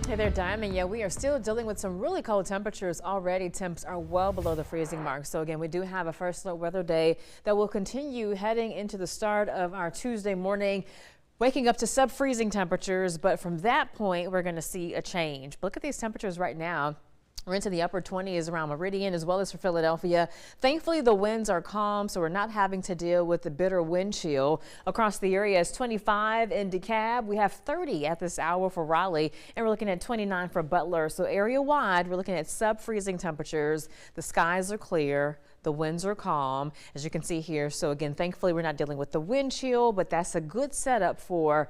Hey there, Diamond. Yeah, we are still dealing with some really cold temperatures already. Temps are well below the freezing mark. So again, we do have a first slow weather day that will continue heading into the start of our Tuesday morning, waking up to sub-freezing temperatures. But from that point, we're going to see a change. But look at these temperatures right now. We're into the upper 20s around Meridian as well as for Philadelphia. Thankfully, the winds are calm, so we're not having to deal with the bitter wind chill. Across the area, it's 25 in DeKalb. We have 30 at this hour for Raleigh, and we're looking at 29 for Butler. So area-wide, we're looking at sub-freezing temperatures. The skies are clear. The winds are calm, as you can see here. So again, thankfully, we're not dealing with the wind chill, but that's a good setup for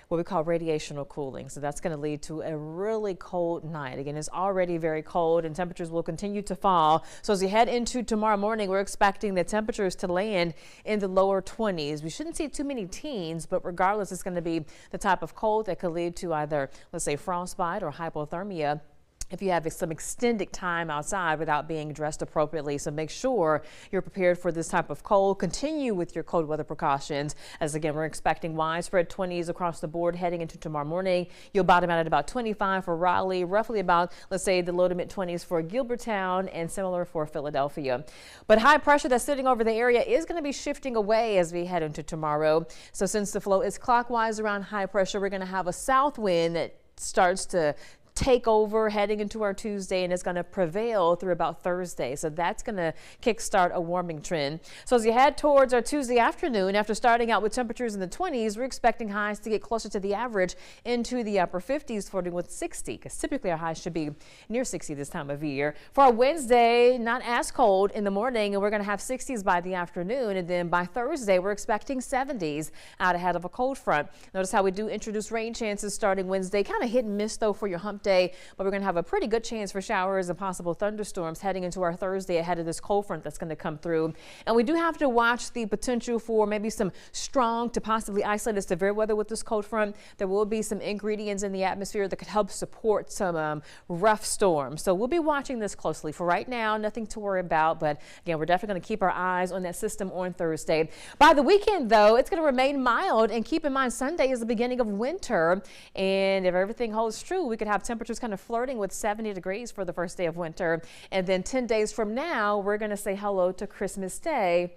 what we call radiational cooling. So that's going to lead to a really cold night. Again, it's already very cold and temperatures will continue to fall. So as we head into tomorrow morning, we're expecting the temperatures to land in the lower 20s. We shouldn't see too many teens, but regardless, it's going to be the type of cold that could lead to either, let's say, frostbite or hypothermia if you have some extended time outside without being dressed appropriately. So make sure you're prepared for this type of cold. Continue with your cold weather precautions, as again, we're expecting widespread 20s across the board heading into tomorrow morning. You'll bottom out at about 25 for Raleigh, roughly about, let's say, the low to mid 20s for Gilbertown, and similar for Philadelphia. But high pressure that's sitting over the area is going to be shifting away as we head into tomorrow. So since the flow is clockwise around high pressure, we're going to have a south wind that starts to take over heading into our Tuesday, and it's going to prevail through about Thursday. So that's going to kickstart a warming trend. So as you head towards our Tuesday afternoon, after starting out with temperatures in the 20s, we're expecting highs to get closer to the average into the upper 50s, flirting with 60, because typically our highs should be near 60 this time of year. For our Wednesday, not as cold in the morning, and we're going to have 60s by the afternoon. And then by Thursday, we're expecting 70s out ahead of a cold front. Notice how we do introduce rain chances starting Wednesday, kind of hit and miss though for your hump day, but we're going to have a pretty good chance for showers and possible thunderstorms heading into our Thursday ahead of this cold front that's going to come through. And we do have to watch the potential for maybe some strong to possibly isolated severe weather with this cold front. There will be some ingredients in the atmosphere that could help support some rough storms. So we'll be watching this closely. For right now, nothing to worry about, but again, we're definitely going to keep our eyes on that system on Thursday. By the weekend, though, it's going to remain mild, and keep in mind Sunday is the beginning of winter, and if everything holds true, we could have temperatures kind of flirting with 70 degrees for the first day of winter. And then 10 days from now, we're going to say hello to Christmas Day.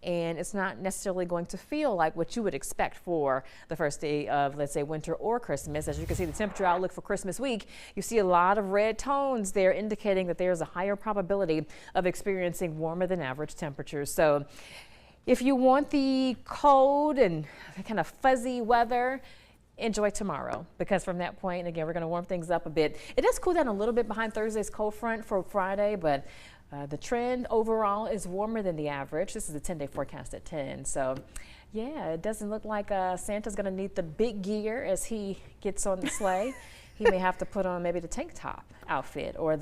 And it's not necessarily going to feel like what you would expect for the first day of, let's say, winter or Christmas. As you can see, the temperature outlook for Christmas week, you see a lot of red tones there indicating that there's a higher probability of experiencing warmer than average temperatures. So if you want the cold and kind of fuzzy weather, enjoy tomorrow, because from that point, again, we're going to warm things up a bit. It does cool down a little bit behind Thursday's cold front for Friday, but the trend overall is warmer than the average. This is a 10-day forecast at 10. So yeah, it doesn't look like Santa's going to need the big gear as he gets on the sleigh. He may have to put on maybe the tank top outfit, or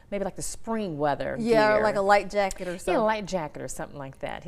maybe like the spring weather gear. Or like a light jacket or something. Yeah, a light jacket or something like that.